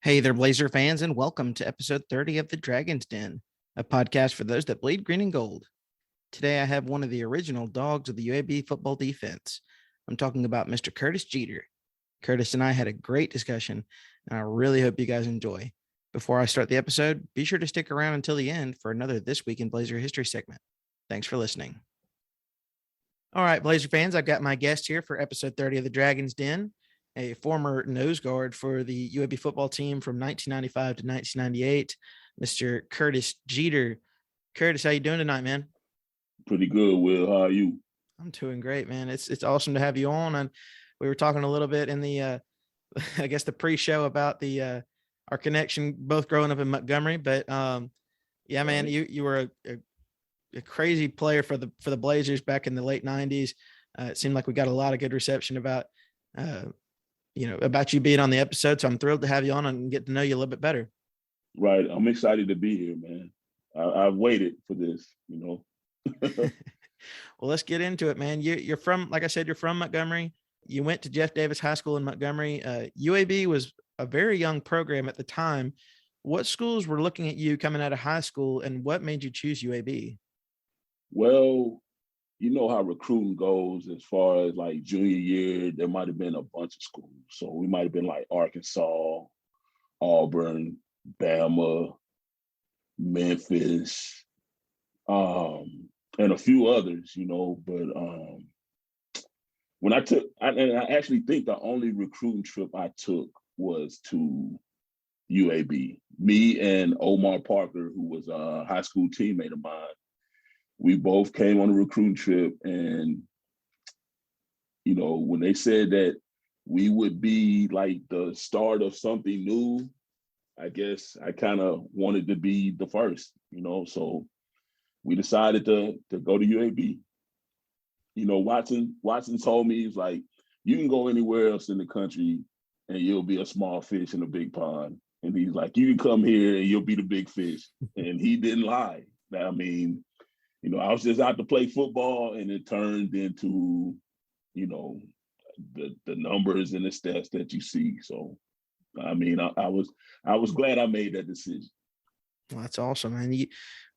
Hey there, Blazer fans, and welcome to episode 30 of The Dragon's Den, a podcast for those that bleed green and gold. Today, I have one of the original dogs of the UAB football defense. I'm talking about Mr. Curtis Jeter. Curtis and I had a great discussion, and I really hope you guys enjoy. Before I start the episode, be sure to stick around until the end for another This Week in Blazer History segment. Thanks for listening. All right, Blazer fans, I've got my guest here for episode 30 of The Dragon's Den, a former nose guard for the UAB football team from 1995 to 1998, Mr. Curtis Jeter. Curtis, how you doing tonight, man? Pretty good, Will. How are you? I'm doing great, man. It's awesome to have you on. And we were talking a little bit in the, I guess the pre-show about the our connection, both growing up in Montgomery. But yeah, man, you were a crazy player for the Blazers back in the late 90s. It seemed like we got a lot of good reception about about you being on the episode. So I'm thrilled to have you on and get to know you a little bit better. Right. I'm excited to be here, man. I've waited for this, Well, let's get into it, man. You're from, like I said, you're from Montgomery. You went to Jeff Davis High School in Montgomery. UAB was a very young program at the time. What schools were looking at you coming out of high school, and what made you choose UAB? Well, you know how recruiting goes as far as like junior year, there might have been a bunch of schools. So we might have been like Arkansas, Auburn, Bama, Memphis, and a few others, but when I actually think the only recruiting trip I took was to UAB. Me and Omar Parker, who was a high school teammate of mine, we both came on a recruiting trip. And, when they said that we would be like the start of something new, I guess I kind of wanted to be the first, so we decided to go to UAB. Watson told me, he's like, you can go anywhere else in the country and you'll be a small fish in a big pond. And he's like, you can come here and you'll be the big fish. And he didn't lie. I mean, I was just out to play football, and it turned into, the numbers and the stats that you see. So, I mean, I was glad I made that decision. Well, that's awesome, man.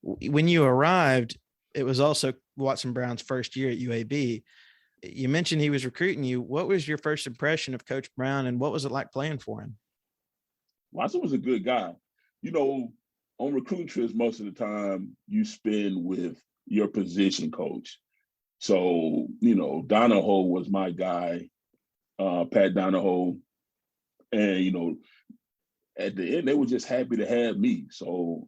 When you arrived, it was also Watson Brown's first year at UAB. You mentioned he was recruiting you. What was your first impression of Coach Brown, and what was it like playing for him? Watson was a good guy. On recruiting trips, most of the time you spend with your position coach. So, Donahoe was my guy, Pat Donahoe. And, at the end, they were just happy to have me. So,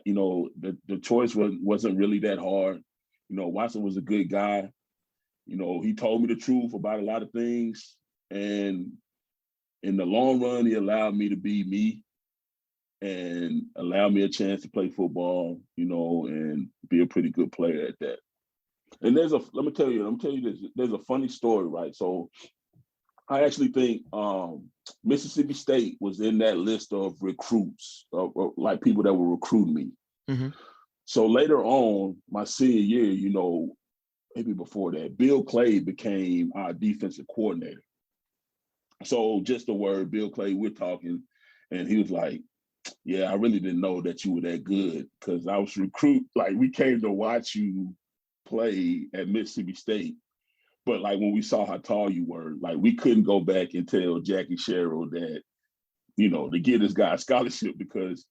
the choice wasn't really that hard. Watson was a good guy. He told me the truth about a lot of things. And in the long run, he allowed me to be me and allowed me a chance to play football, and be a pretty good player at that. And let me tell you this, there's a funny story, right? So I actually think Mississippi State was in that list of recruits, like people that were recruiting me. Mm-hmm. So later on, my senior year, maybe before that, Bill Clay became our defensive coordinator. So just the word Bill Clay, we're talking, and he was like, yeah, I really didn't know that you were that good, because I was we came to watch you play at Mississippi State. But like when we saw how tall you were, like we couldn't go back and tell Jackie Sherrill that, to give this guy a scholarship, because,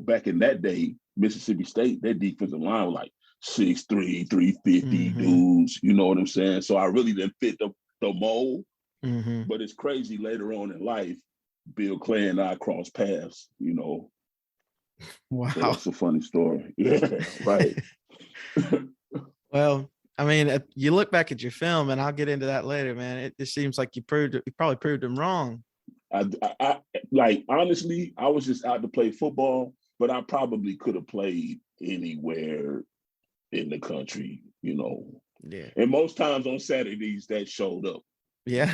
back in that day, Mississippi State, their defensive line was like 6'3", 350 dudes, you know what I'm saying? So I really didn't fit the mold. Mm-hmm. But it's crazy, later on in life, Bill Clay and I crossed paths, Wow. So that's a funny story. Yeah, right. Well, I mean, you look back at your film, and I'll get into that later, man. It seems like you probably proved him wrong. I honestly, I was just out to play football, but I probably could have played anywhere in the country, Yeah. And most times on Saturdays that showed up. Yeah.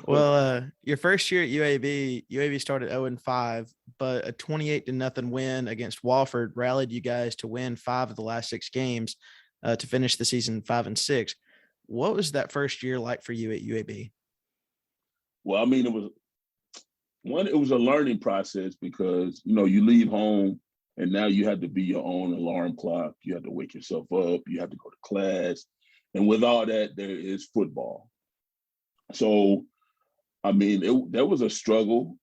Well, your first year at UAB started 0-5, but a 28-0 win against Wofford rallied you guys to win 5 of the last 6 games to finish the season 5-6. What was that first year like for you at UAB? Well, I mean, it was it was a learning process because, you leave home and now you have to be your own alarm clock. You have to wake yourself up. You have to go to class. And with all that, there is football. So, there was a struggle.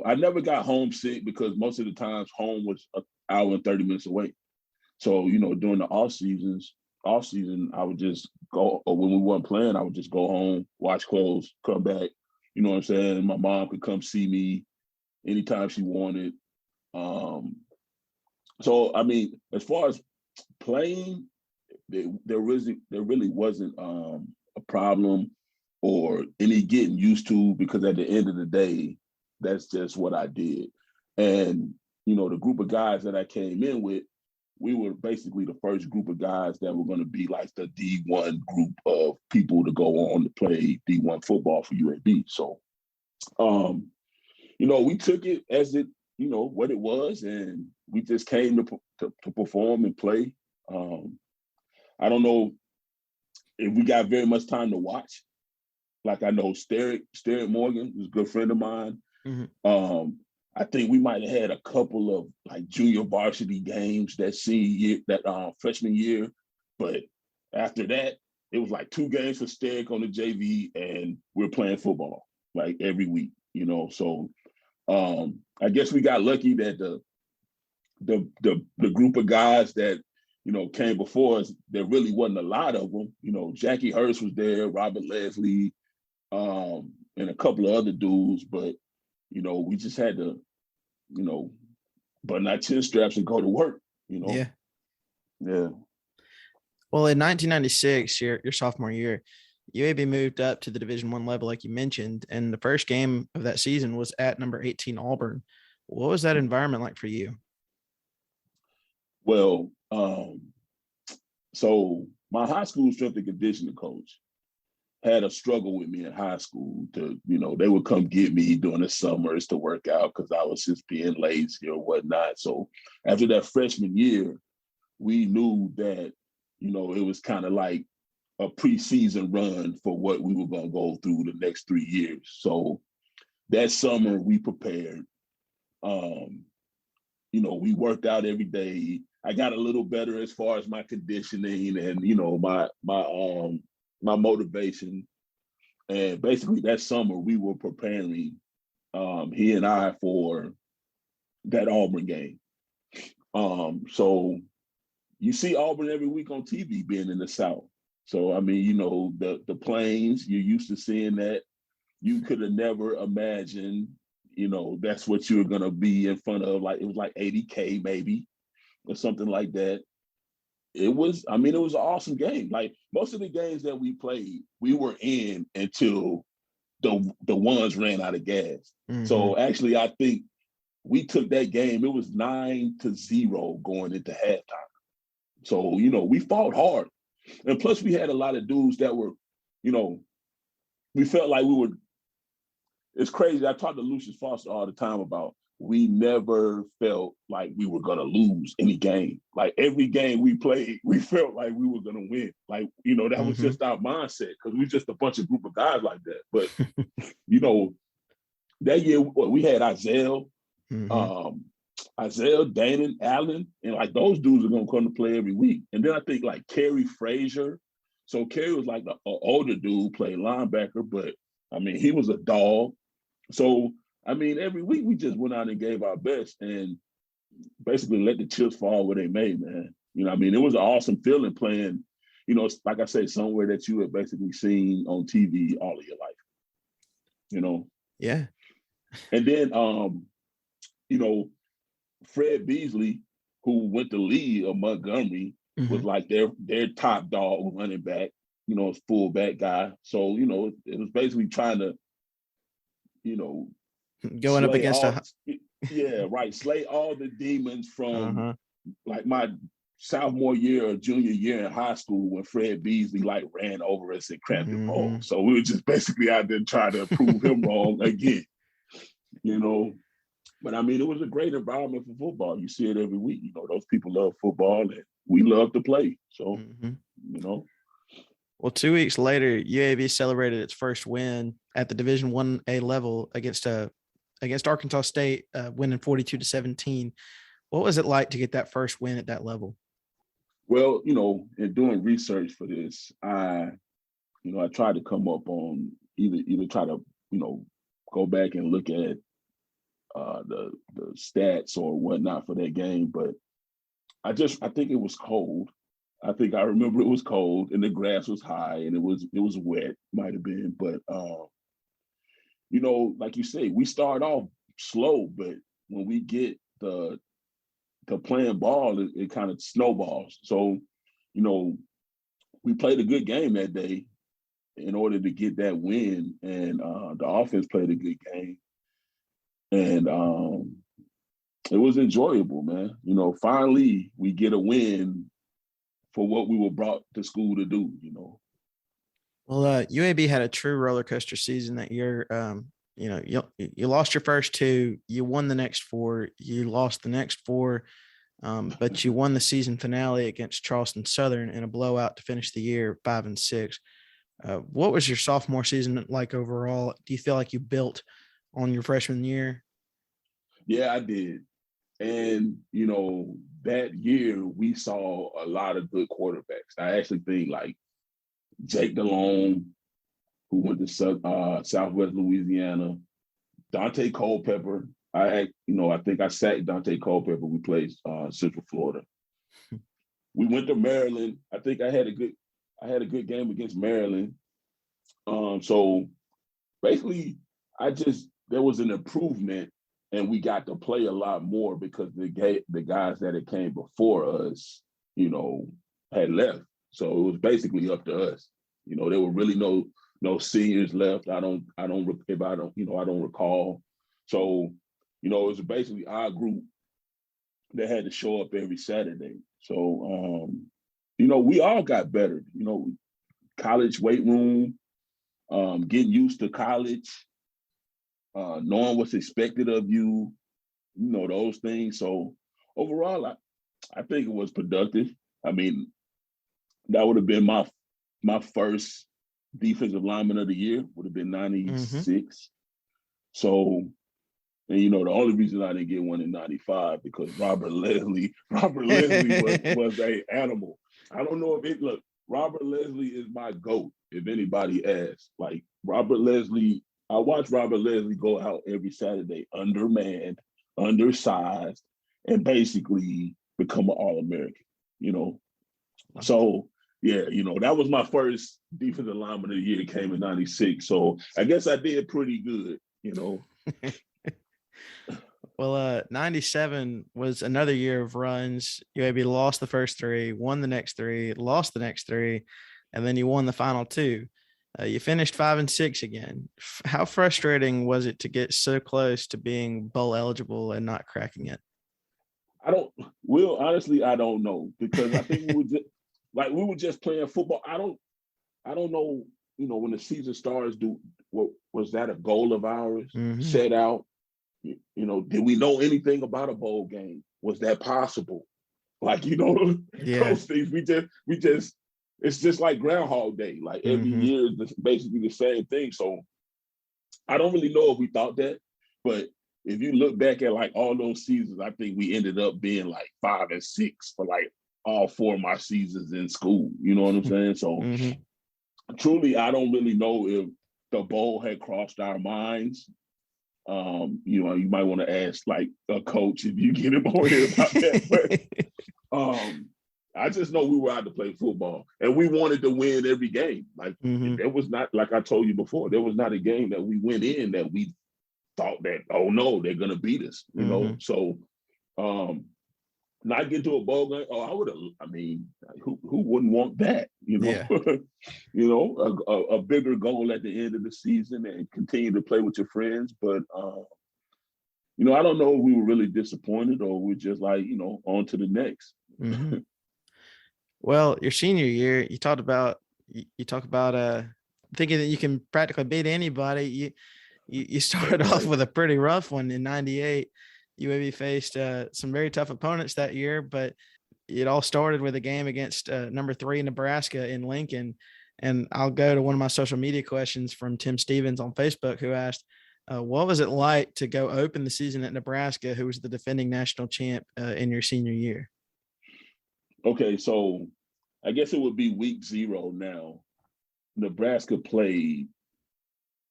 I never got homesick because most of the times home was an hour and 30 minutes away. So, during the off season, I would just go, or when we weren't playing, I would just go home, wash clothes, come back. You know what I'm saying? My mom could come see me anytime she wanted. So, as far as playing, there really wasn't a problem or any getting used to, because at the end of the day, that's just what I did. And, the group of guys that I came in with, we were basically the first group of guys that were going to be like the D1 group of people to go on to play D1 football for UAB. So, we took it as it, what it was, and we just came to perform and play. I don't know if we got very much time to watch. Like, I know Sterick Morgan was a good friend of mine. Mm-hmm. I think we might have had a couple of like junior varsity games that freshman year, but after that, it was like 2 games for Sterick on the JV, and we're playing football like every week. So I guess we got lucky that the group of guys that came before us, there really wasn't a lot of them. Jackie Hurst was there, Robert Leslie, and a couple of other dudes, but we just had to, button our chin straps and go to work. Yeah. Yeah. Well, in 1996, your sophomore year, UAB moved up to the Division I level, like you mentioned, and the first game of that season was at number 18 Auburn. What was that environment like for you? Well, so my high school strength and conditioning coach had a struggle with me in high school. They would come get me during the summers to work out because I was just being lazy or whatnot. So after that freshman year, we knew that, it was kind of like a preseason run for what we were going to go through the next 3 years. So that summer we prepared. We worked out every day. I got a little better as far as my conditioning and, my motivation. And basically that summer we were preparing, he and I, for that Auburn game. So you see Auburn every week on TV being in the South. So, the Plains, you're used to seeing that. You could have never imagined, that's what you're going to be in front of. Like, it was like 80K maybe or something like that. It was an awesome game. Like, most of the games that we played, we were in until the ones ran out of gas. Mm-hmm. So actually, I think we took that game. It was 9-0 going into halftime. So, we fought hard. And plus we had a lot of dudes that were, we felt like it's crazy. I talk to Lucius Foster all the time about, we never felt like we were going to lose any game. Like, every game we played, we felt like we were going to win. Like, that was just our mindset, because we just a bunch of group of guys like that. But, that year we had Isaiah, Danon, Allen, and like those dudes are going to come to play every week. And then I think like Kerry Frazier. So Kerry was like an older dude, played linebacker, but he was a dog. So, every week we just went out and gave our best and basically let the chips fall where they may, man. It was an awesome feeling playing, like I said, somewhere that you had basically seen on TV all of your life, Yeah. And then, Fred Beasley, who went to lead of Montgomery, was like their top dog running back, fullback guy. So, it was basically trying to, going up against slay all the demons from like my sophomore year or junior year in high school, when Fred Beasley like ran over us at Crampton Hall. So we were just basically out there trying to prove him wrong again, But it was a great environment for football. You see it every week. Those people love football and we love to play. So, Well, 2 weeks later, UAB celebrated its first win at the Division 1A level against a against Arkansas State, winning 42-17. What was it like to get that first win at that level? Well, in doing research for this, I tried to come up on either try to, go back and look at the stats or whatnot for that game, but I think it was cold. I think I remember it was cold and the grass was high and it was wet, might have been, but like you say, we start off slow, but when we get the playing ball, it kind of snowballs. So, we played a good game that day in order to get that win, and the offense played a good game, and it was enjoyable, man. Finally we get a win for what we were brought to school to do. Well, UAB had a true roller coaster season that year. You lost your first two, you won the next four, you lost the next four, but you won the season finale against Charleston Southern in a blowout to finish the year 5-6. What was your sophomore season like overall? Do you feel like you built on your freshman year? Yeah, I did. And, that year we saw a lot of good quarterbacks. I actually think like Jake DeLone, who went to Southwest Louisiana, Dante Culpepper. I think I sacked Dante Culpepper. We played Central Florida. We went to Maryland. I think I had a good game against Maryland. So basically, there was an improvement, and we got to play a lot more because the guys that had came before us, had left. So it was basically up to us. There were really no seniors left. I don't recall. So, it was basically our group that had to show up every Saturday. So, we all got better. College weight room, getting used to college, knowing what's expected of you, those things. So overall, I think it was productive. I mean, that would have been my first defensive lineman of the year, would have been 96. Mm-hmm. So, and the only reason I didn't get one in 95 because Robert Leslie was an animal. I don't know Robert Leslie is my GOAT, if anybody asks. Like Robert Leslie, I watch Robert Leslie go out every Saturday undermanned, undersized, and basically become an All-American, So, yeah, that was my first defensive lineman of the year. It came in 96. So I guess I did pretty good, Well, 97 was another year of runs. UAB lost the first three, won the next three, lost the next three, and then you won the final two. You finished 5-6 again. How frustrating was it to get so close to being bowl eligible and not cracking it? Honestly, I don't know, because I think we were just playing football. I don't know, when the season starts, was that a goal of ours set out? Did we know anything about a bowl game? Was that possible? Those things we just it's just like Groundhog Day. Like every year is basically the same thing. So I don't really know if we thought that, but if you look back at like all those seasons, I think we ended up being like 5-6 for like all 4 of my seasons in school. You know what I'm saying? So truly, I don't really know if the bowl had crossed our minds. You might want to ask like a coach if you get him on here about that. But I just know we were out to play football and we wanted to win every game. Like there was not, like I told you before, there was not a game that we went in that we thought that, oh no, they're gonna beat us, So not get to a bowl game. Oh, I would have. I mean, who wouldn't want that? Yeah. A bigger goal at the end of the season and continue to play with your friends. But I don't know if we were really disappointed or we're just like, on to the next. Well, your senior year, you talk about thinking that you can practically beat anybody. You started off with a pretty rough one in 98. UAB faced some very tough opponents that year, but it all started with a game against number 3 Nebraska in Lincoln. And I'll go to one of my social media questions from Tim Stevens on Facebook, who asked, What was it like to go open the season at Nebraska, who was the defending national champ in your senior year? Okay, so I guess it would be week 0 now. Nebraska played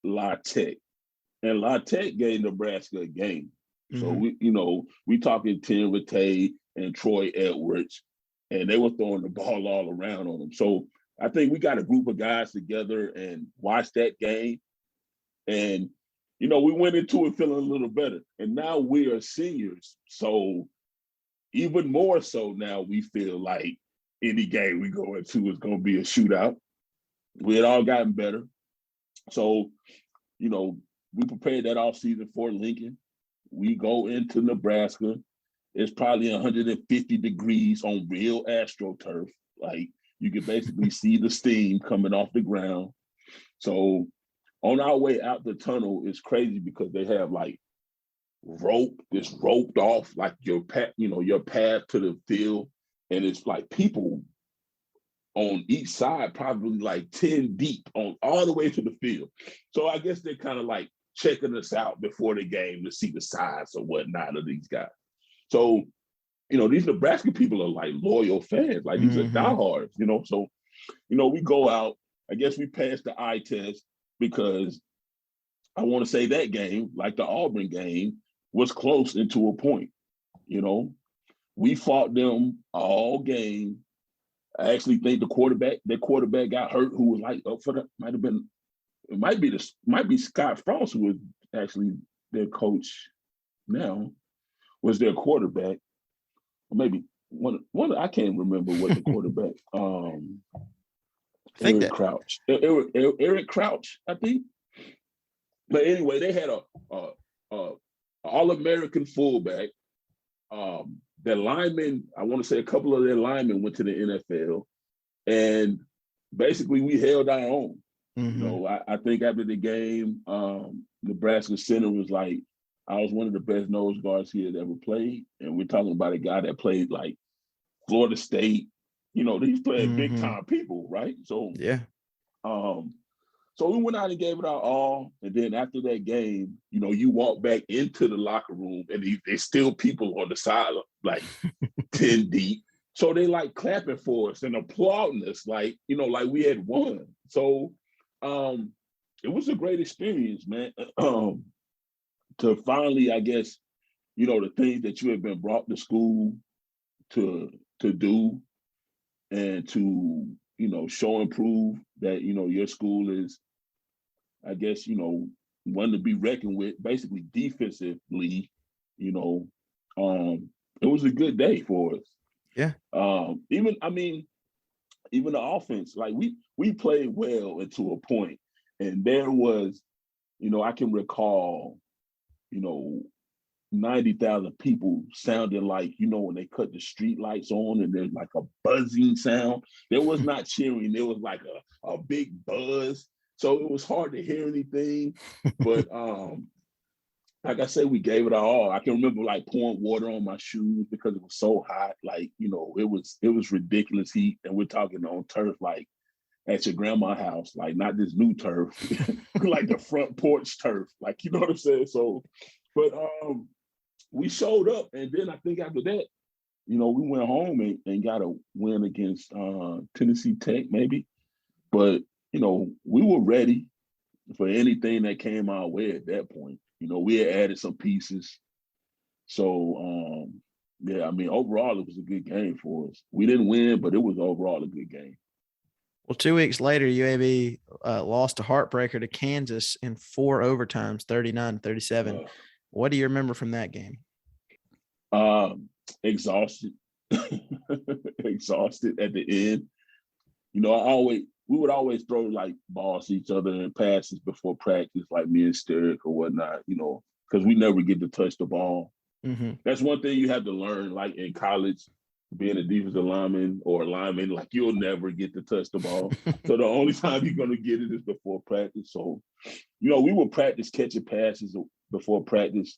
La Tech, and La Tech gave Nebraska a game. So we talking Tim Rattay and Troy Edwards, and they were throwing the ball all around on them. So I think we got a group of guys together and watched that game, and we went into it feeling a little better. And now we are seniors, so even more so now we feel like any game we go into is going to be a shootout. We had all gotten better, so we prepared that offseason for Lincoln. We go into Nebraska. It's probably 150 degrees on real AstroTurf. Like, you can basically see the steam coming off the ground. So on our way out the tunnel, it's crazy because they have like roped off like your path to the field. And it's like people on each side, probably like 10 deep on all the way to the field. So I guess they're kind of like checking us out before the game to see the size or whatnot of these guys. So, these Nebraska people are like loyal fans, like these are diehards, So, we go out. I guess we passed the eye test because I want to say that game, like the Auburn game, was close into a point. We fought them all game. I actually think their quarterback got hurt, who was like up for the might be Scott Frost, who was actually their coach now, was their quarterback. Or maybe one I can't remember what the quarterback. Eric Crouch. Eric Crouch, I think. But anyway, they had a All-American fullback. Their linemen, I want to say a couple of their linemen went to the NFL, and basically we held our own. I think after the game, Nebraska center was like, I was one of the best nose guards he had ever played. And we're talking about a guy that played like Florida State. These playing big time people, right? So yeah. So we went out and gave it our all. And then after that game, you walk back into the locker room and there's still people on the side, like 10 deep. So they like clapping for us and applauding us, like we had won. So it was a great experience, man. To finally, I guess, the things that you have been brought to school to do and to, show and prove that, your school is, I guess, one to be reckoned with, basically defensively, it was a good day for us. Yeah. Even the offense, like we played well into a point, and there was, I can recall, 90,000 people sounding like, when they cut the street lights on and there's like a buzzing sound. There was not cheering. There was like a big buzz. So it was hard to hear anything. But like I said, we gave it our all. I can remember like pouring water on my shoes because it was so hot. Like, it was ridiculous heat. And we're talking on turf, like at your grandma's house, like not this new turf, like the front porch turf. Like, you know what I'm saying? So, but we showed up. And then I think after that, we went home and got a win against Tennessee Tech, maybe. But, we were ready for anything that came our way at that point. We had added some pieces. So, overall, it was a good game for us. We didn't win, but it was overall a good game. Well, 2 weeks later, UAB lost a heartbreaker to Kansas in 4 overtimes, 39-37. What do you remember from that game? Exhausted. Exhausted at the end. We would always throw like balls to each other and passes before practice, like me and Steric or whatnot, because we never get to touch the ball. That's one thing you have to learn, like in college, being a defensive lineman or a lineman, like you'll never get to touch the ball. So the only time you're going to get it is before practice. So, we would practice catching passes before practice.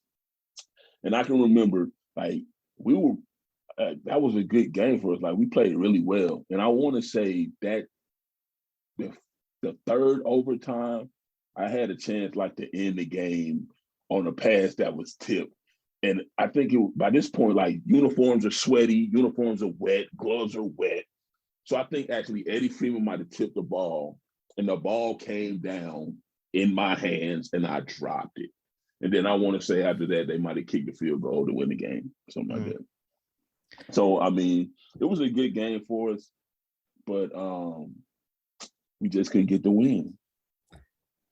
And I can remember, like, that was a good game for us. Like, we played really well. And I want to say that the third overtime, I had a chance, like, to end the game on a pass that was tipped. And I think by this point, like uniforms are sweaty, uniforms are wet, gloves are wet. So I think actually Eddie Freeman might have tipped the ball, and the ball came down in my hands, and I dropped it. And then I want to say after that, they might have kicked the field goal to win the game, something like that. So, I mean, it was a good game for us, but we just couldn't get the win.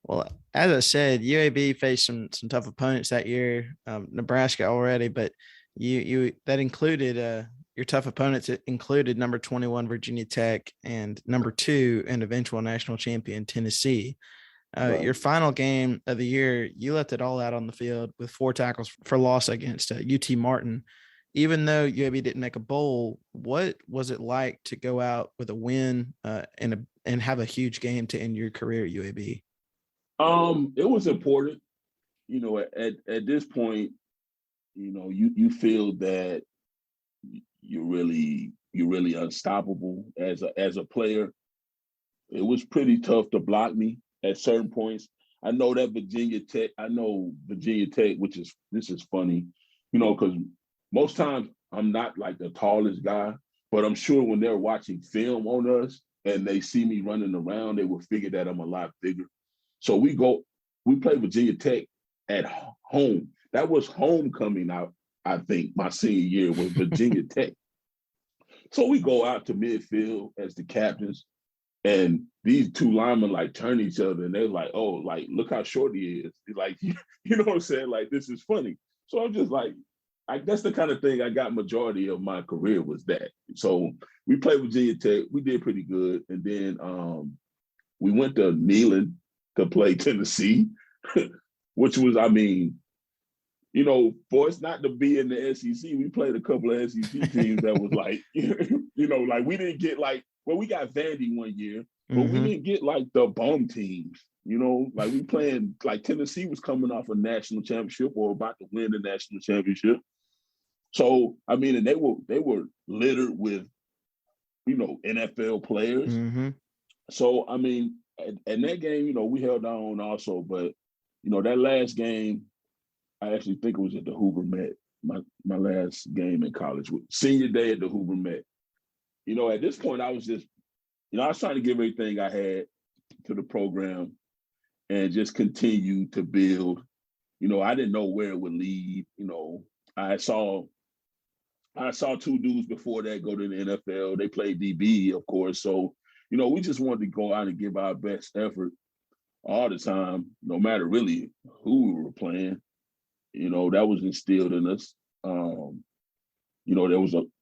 Well, as I said, UAB faced some tough opponents that year. Nebraska already, but you that included your tough opponents. It included number 21 Virginia Tech and number 2 and eventual national champion Tennessee. Right. Your final game of the year, you left it all out on the field with 4 tackles for loss against UT Martin. Even though UAB didn't make a bowl, what was it like to go out with a win and have a huge game to end your career at UAB? It was important. You know, at this point, you know, you feel that you're really unstoppable as a player. It was pretty tough to block me at certain points. I know Virginia Tech, which is, this is funny, you know, because most times I'm not like the tallest guy, but I'm sure when they're watching film on us and they see me running around, they will figure that I'm a lot bigger. So we play Virginia Tech at home. That was homecoming out, I think, my senior year was Virginia Tech. So we go out to midfield as the captains, and these 2 linemen like turn each other, and they're like, "Oh, like look how short he is." Like, you know what I'm saying? Like, this is funny. So I'm just like, that's the kind of thing I got majority of my career was that. So we played Virginia Tech. We did pretty good, and then we went to Neyland to play Tennessee, which was, I mean, you know, for us not to be in the SEC, we played a couple of SEC teams that was like, you know, like we didn't get like, well, we got Vandy one year, but we didn't get like the bum teams, you know, like we playing, like Tennessee was coming off a national championship or about to win the national championship. So, I mean, and they were littered with, you know, NFL players. So, I mean, and that game, you know, we held on also, but, you know, that last game, I actually think it was at the Hoover Met, my last game in college, senior day at the Hoover Met. You know, at this point, I was just, you know, I was trying to give everything I had to the program and just continue to build. You know, I didn't know where it would lead. You know, I saw 2 dudes before that go to the NFL. They played DB, of course. So, you know, we just wanted to go out and give our best effort all the time, no matter really who we were playing. You know, that was instilled in us. You know,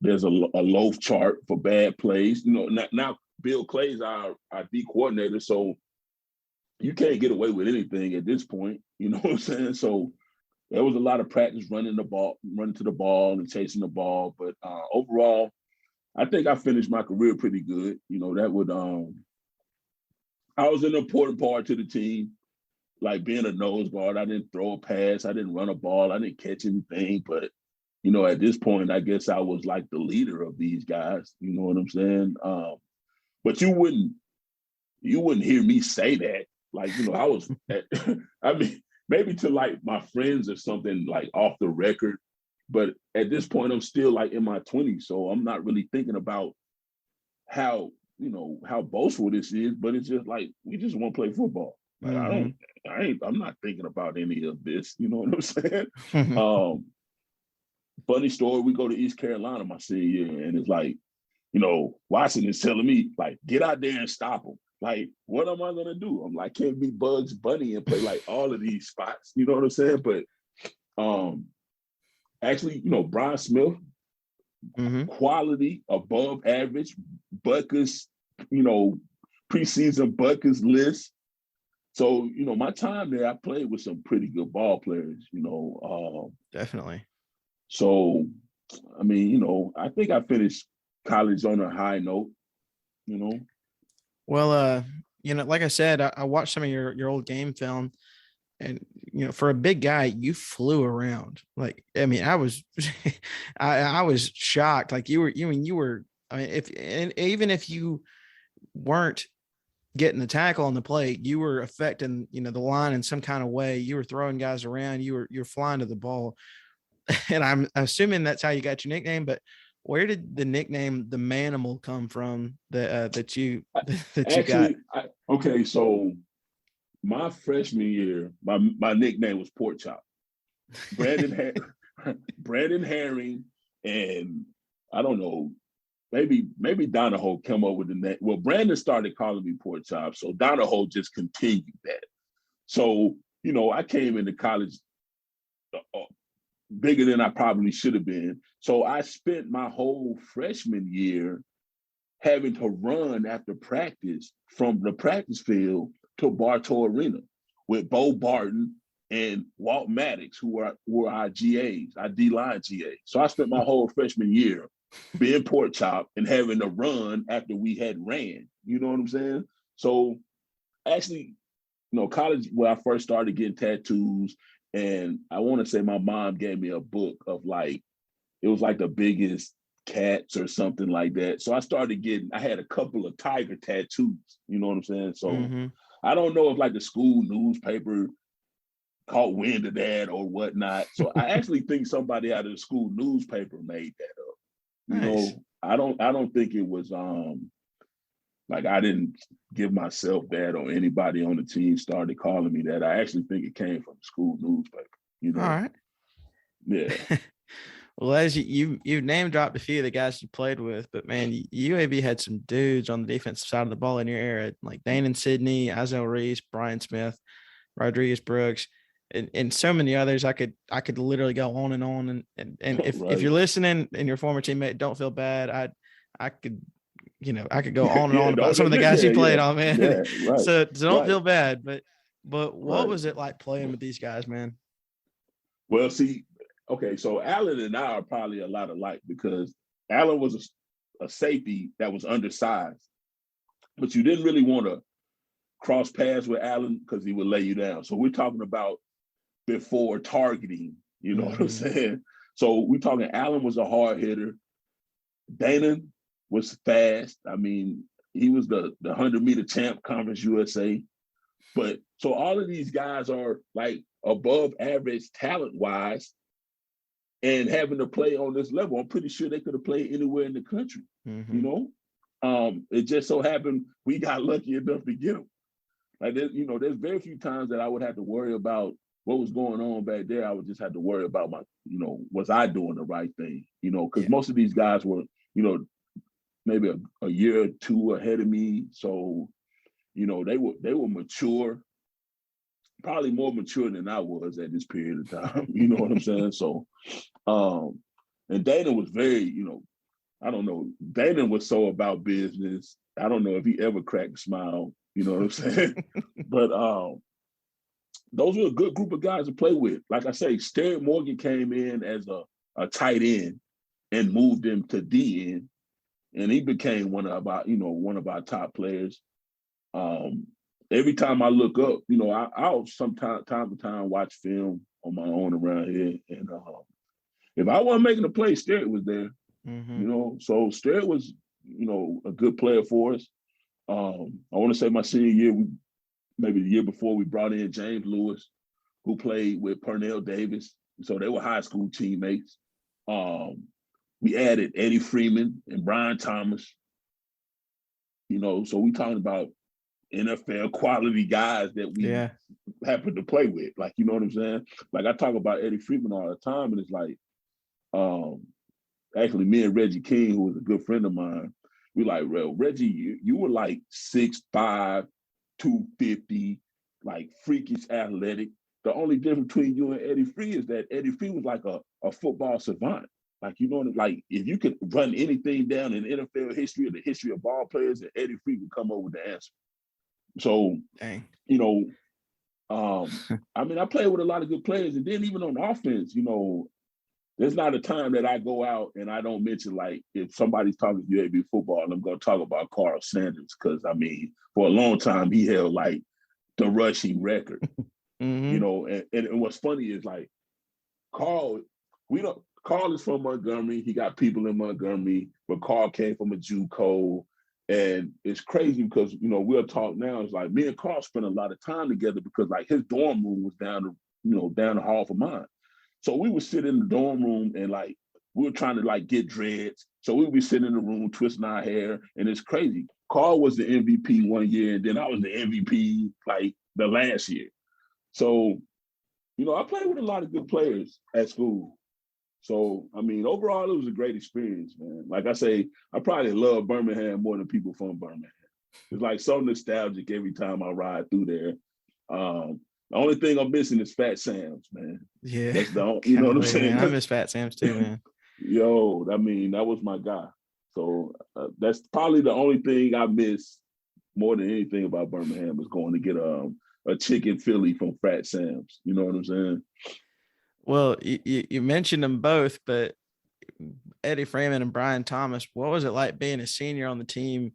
there's a loaf chart for bad plays. You know, now Bill Clay's our D coordinator, so you can't get away with anything at this point. You know what I'm saying? So there was a lot of practice running to the ball and chasing the ball. But overall, I think I finished my career pretty good. You know, that would I was an important part to the team. Like being a nose guard, I didn't throw a pass, I didn't run a ball, I didn't catch anything. But, you know, at this point, I guess I was like the leader of these guys. You know what I'm saying? But you wouldn't hear me say that. Like, you know, I was, I mean, maybe to like my friends or something like off the record. But at this point, I'm still like in my 20s. So I'm not really thinking about how, you know, how boastful this is, but it's just like, we just want to play football. Like, I'm not thinking about any of this. You know what I'm saying? Funny story, we go to East Carolina my senior year, and it's like, you know, Washington is telling me, like, get out there and stop them. Like, what am I going to do? I'm like, can't be Bugs Bunny and play like all of these spots. You know what I'm saying? But actually, you know, Brian Smith, quality, above average, Butkus, you know, preseason Butkus list. So, you know, my time there, I played with some pretty good ball players, you know. Definitely. So, I mean, you know, I think I finished college on a high note, you know. Well, you know, like I said, I watched some of your old game film, and, you know, for a big guy, you flew around. Like, I mean, I was, I was shocked. Like you were, I mean, even if you weren't getting the tackle on the play, you were affecting, the line in some kind of way. You were throwing guys around. You're flying to the ball, and I'm assuming that's how you got your nickname. But where did the nickname the Manimal come from? That you got? Okay, so my freshman year, my nickname was Pork Chop. Brandon Herring, and I don't know, maybe Donahoe came up with the name. Well, Brandon started calling me Pork Chop, so Donahoe just continued that. So, I came into college bigger than I probably should have been. So I spent my whole freshman year having to run after practice from the practice field to Bartow Arena with Bo Barton and Walt Maddox, who were our GAs, our D-line GAs. So I spent my whole freshman year being Pork Chop and having to run after we had ran. You know what I'm saying? So actually, college, where I first started getting tattoos, and I want to say my mom gave me a book of it was like the biggest cats or something like that. So I had a couple of tiger tattoos, you know what I'm saying? So I don't know if the school newspaper caught wind of that or whatnot. So I actually think somebody out of the school newspaper made that up. Nice. I don't think it was I didn't give myself that or anybody on the team started calling me that. I actually think it came from the school newspaper, All right. Yeah. Well, as you've name dropped a few of the guys you played with, but man, UAB had some dudes on the defensive side of the ball in your era, like Dane and Sidney, Isaiah Reese, Brian Smith, Rodriguez Brooks, and so many others. I could literally go on and on. And if, Right. if you're listening and your former teammate, don't feel bad. I could go on and on about some of the guys you played on, man. Yeah, right. So don't feel bad. But what was it like playing with these guys, man? Well, see, okay, so Allen and I are probably a lot alike because Allen was a safety that was undersized, but you didn't really want to cross paths with Allen because he would lay you down. So we're talking about before targeting, you know what I'm saying? So we're talking Allen was a hard hitter. Dana was fast. I mean, he was the 100-meter champ, Conference USA. But so all of these guys are above average talent-wise, and having to play on this level, I'm pretty sure they could have played anywhere in the country, It just so happened we got lucky enough to get them. There's very few times that I would have to worry about what was going on back there. I would just have to worry about was I doing the right thing? Because most of these guys were, maybe a year or two ahead of me. So, they were mature, probably more mature than I was at this period of time. You know what I'm saying? So, and Dana was very, I don't know, Dana was so about business. I don't know if he ever cracked a smile, you know what I'm saying? But those were a good group of guys to play with. Like I say, Sterritt Morgan came in as a tight end and moved him to D end, and he became one of our top players. Every time I look up, I'll time to time watch film on my own around here, and if I wasn't making a play, Sterritt was there. So Sterritt was, a good player for us. I want to say my senior year, maybe the year before, we brought in James Lewis, who played with Pernell Davis. So they were high school teammates. We added Eddie Freeman and Brian Thomas. So we talking about NFL quality guys that we happen to play with. You know what I'm saying? I talk about Eddie Freeman all the time, and it's actually me and Reggie King, who was a good friend of mine, we Reggie, you were 6'5", 250, freakish athletic. The only difference between you and Eddie Free is that Eddie Free was a football savant. If you could run anything down in NFL history or the history of ball players, then Eddie Free would come up with the answer. So, Dang. I played with a lot of good players, and then even on offense, there's not a time that I go out and I don't mention, if somebody's talking UAB football, I'm going to talk about Carl Sanders, because for a long time he held the rushing record. And what's funny is Carl is from Montgomery. He got people in Montgomery, but Carl came from a JUCO. And it's crazy because, we'll talk now. It's like me and Carl spent a lot of time together because like his dorm room was down the hall from mine. So we would sit in the dorm room and like, we were trying to like get dreads. So we would be sitting in the room twisting our hair, and it's crazy. Carl was the MVP one year, and then I was the MVP like the last year. So, I played with a lot of good players at school. So, I mean, overall, it was a great experience, man. Like I say, I probably love Birmingham more than people from Birmingham. It's like so nostalgic every time I ride through there. The only thing I'm missing is Fat Sam's, man. Yeah. That's the, you know what I'm saying? Man, I miss Fat Sam's too, man. Yo, I mean, that was my guy. So that's probably the only thing I miss more than anything about Birmingham is going to get a chicken Philly from Fat Sam's. You know what I'm saying? Well, you mentioned them both, but Eddie Freeman and Brian Thomas, what was it like being a senior on the team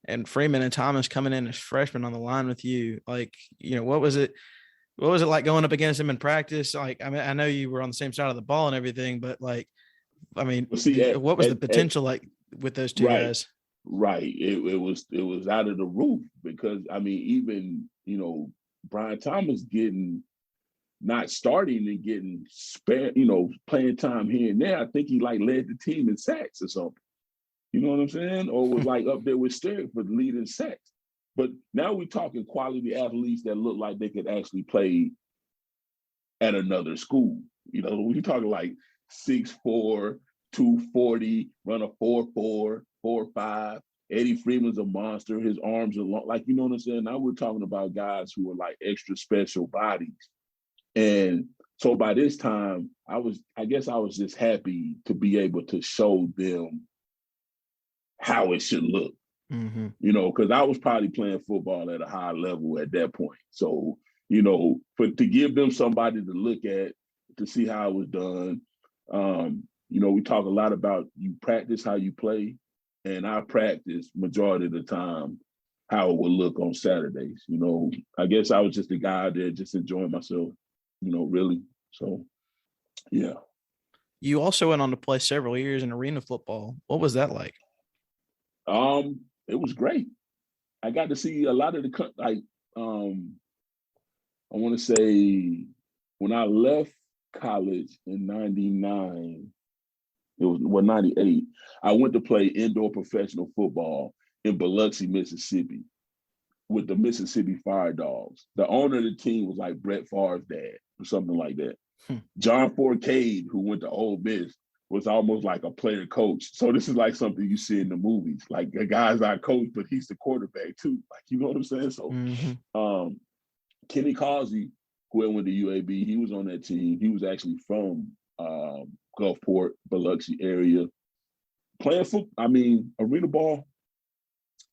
and Freeman and Thomas coming in as freshmen on the line with you? Like, what was it like going up against them in practice? Like, I mean, I know you were on the same side of the ball and everything, but like, I mean, what was the potential like with those two guys? Right. It was out of the roof because, I mean, even, Brian Thomas not starting and getting spare, playing time here and there. I think he like led the team in sacks or something. You know what I'm saying? Or was like up there with Sterrick for leading sacks. But now we're talking quality athletes that look like they could actually play at another school. We're talking like 6'4", 240, run a 4.4, 4.5. Eddie Freeman's a monster. His arms are long. Like, you know what I'm saying? Now we're talking about guys who are like extra special bodies. And so by this time, I guess I was just happy to be able to show them how it should look, because I was probably playing football at a high level at that point. So, to give them somebody to look at, to see how it was done. We talk a lot about you practice how you play, and I practice majority of the time how it would look on Saturdays. I guess I was just a guy there just enjoying myself. Really. So, yeah. You also went on to play several years in arena football. What was that like? It was great. I got to see a lot of the, like, I want to say when I left college in 99, it was 98, I went to play indoor professional football in Biloxi, Mississippi, with the Mississippi Fire Dogs. The owner of the team was like Brett Favre's dad or something like that. John Forcade, who went to Ole Miss, was almost like a player coach. So this is like something you see in the movies. Like the guy's our coach, but he's the quarterback too. Like, you know what I'm saying? So Kenny Causey, who went to UAB, he was on that team. He was actually from Gulfport, Biloxi area. Playing football, I mean, arena ball,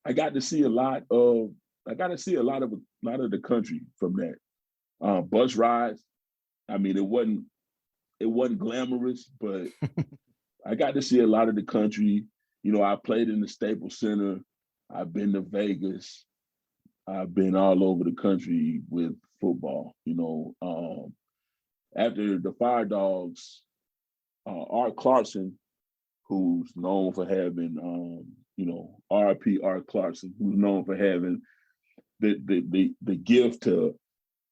I got to see a lot of the country from that. Bus rides. I mean, it wasn't glamorous, but I got to see a lot of the country. I played in the Staples Center. I've been to Vegas. I've been all over the country with football. After the Fire Dogs, Art Clarkson, who's known for having, RP Art Clarkson, who's known for having the gift to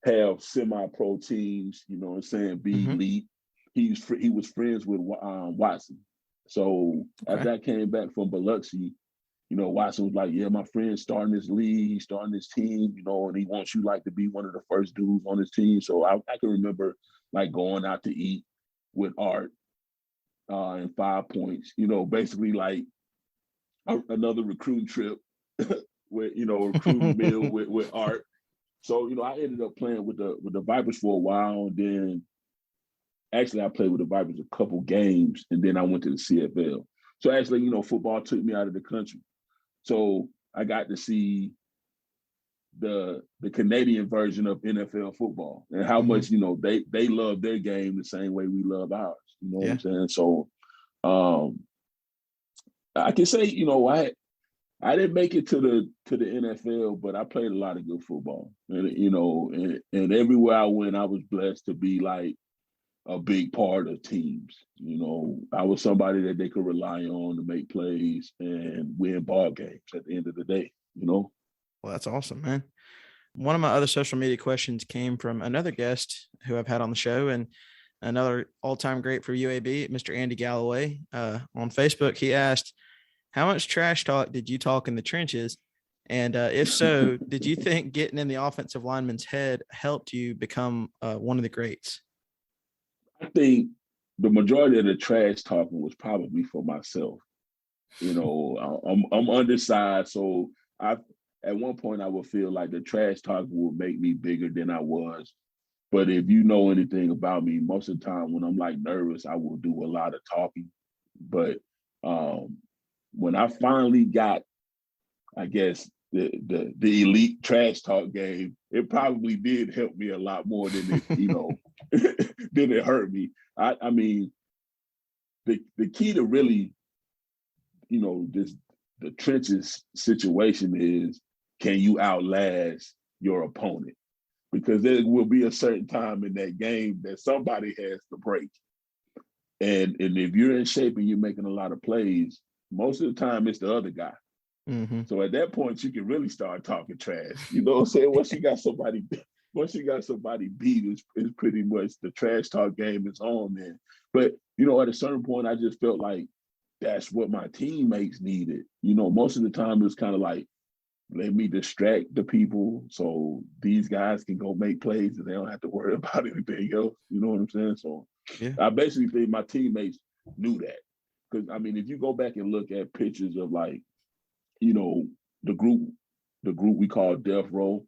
have semi-pro teams, you know what I'm saying, be elite. He was friends with Watson. So after I came back from Biloxi, Watson was like, yeah, my friend's starting this league, he's starting this team, and he wants you like to be one of the first dudes on his team. So I can remember like going out to eat with Art and 5 Points, basically like another recruiting trip with, recruiting meal with Art. So, I ended up playing with the Vipers for a while, and then actually I played with the Vipers a couple games, and then I went to the CFL. So actually, football took me out of the country. So I got to see the Canadian version of NFL football and how much, they love their game the same way we love ours. You know what I'm saying? So I can say, I didn't make it to the NFL, but I played a lot of good football. And, and everywhere I went, I was blessed to be like a big part of teams. I was somebody that they could rely on to make plays and win ball games at the end of the day. Well, that's awesome, man. One of my other social media questions came from another guest who I've had on the show and another all-time great for UAB, Mr. Andy Galloway. On Facebook, he asked, how much trash talk did you talk in the trenches? And if so, did you think getting in the offensive lineman's head helped you become one of the greats? I think the majority of the trash talking was probably for myself. I'm undersized, so at one point I would feel like the trash talk would make me bigger than I was. But if you know anything about me, most of the time when I'm like nervous, I will do a lot of talking. But when I finally got, I guess, the elite trash talk game, it probably did help me a lot more than it, than it hurt me. I mean, the key to really, the trenches situation is, can you outlast your opponent? Because there will be a certain time in that game that somebody has to break. And if you're in shape and you're making a lot of plays, most of the time it's the other guy. Mm-hmm. So at that point, you can really start talking trash. You know what I'm saying? Once you got somebody beat, it's pretty much the trash talk game is on then. But, at a certain point, I just felt like that's what my teammates needed. Most of the time it was kind of like, let me distract the people so these guys can go make plays and they don't have to worry about anything else. You know what I'm saying? So yeah. I basically think my teammates knew that. Because, I mean, if you go back and look at pictures of like, the group we call Death Row,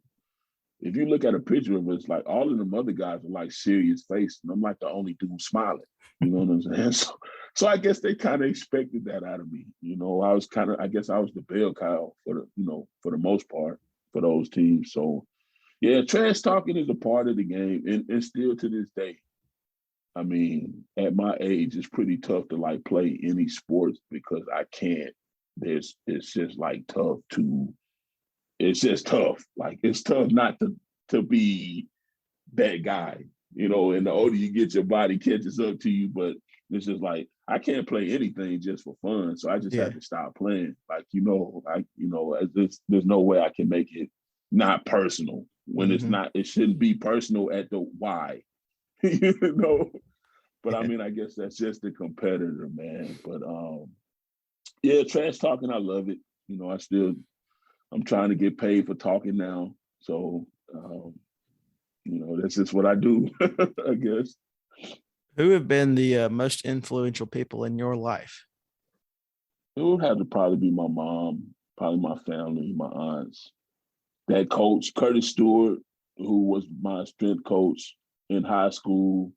if you look at a picture of us, like all of them other guys are like serious face, and I'm like the only dude smiling. You know what I'm saying? So I guess they kind of expected that out of me. I guess I was the bell cow for the most part for those teams. So yeah, trash talking is a part of the game, and still to this day. I mean, at my age, it's pretty tough to like play any sports because I can't. It's just like tough to. It's just tough. Like it's tough not to be that guy, and the older you get, your body catches up to you. But it's just like I can't play anything just for fun, so I just have to stop playing. Like there's no way I can make it not personal when it's not. It shouldn't be personal at the why, But I mean, I guess that's just the competitor, man. But yeah, trash talking, I love it. I'm trying to get paid for talking now, so. That's just what I do, I guess. Who have been the most influential people in your life? It would have to probably be my mom, probably my family, my aunts. That coach, Curtis Stewart, who was my strength coach in high school,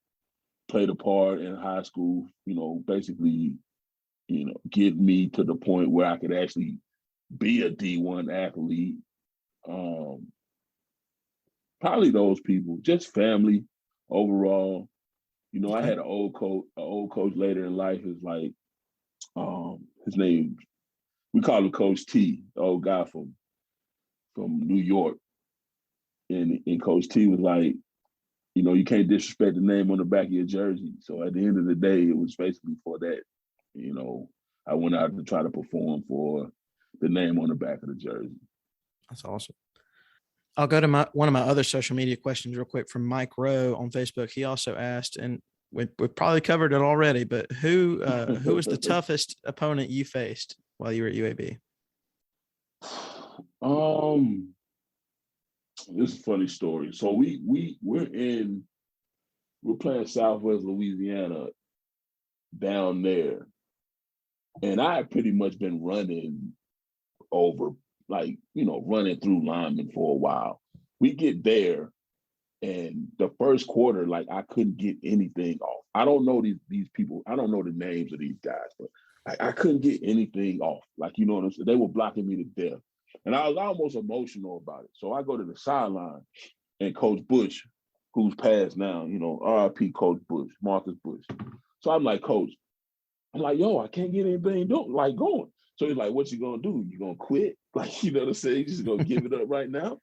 played a part in high school, basically, get me to the point where I could actually be a D1 athlete. Probably those people, just family overall. I had an old coach later in life is like, his name, we call him Coach T, the old guy from New York. And Coach T was like, you can't disrespect the name on the back of your jersey. So at the end of the day, it was basically for that. I went out to try to perform for the name on the back of the jersey. That's awesome. I'll go to one of my other social media questions real quick from Mike Rowe on Facebook. He also asked, and we've probably covered it already, but who was the toughest opponent you faced while you were at UAB? This is a funny story. So we're playing Southwest Louisiana down there, and I had pretty much been running over, like, running through linemen for a while. We get there, and the first quarter, like, I couldn't get anything off. I don't know these people. I don't know the names of these guys, but I couldn't get anything off. Like, you know what I'm saying? They were blocking me to death. And I was almost emotional about it. So I go to the sideline, and Coach Bush, who's passed now, RIP Coach Bush, Marcus Bush. So I'm like, Coach, yo, I can't get anything going. So he's like, what you gonna do? You gonna quit? Like, you know what I'm saying? You just gonna give it up right now?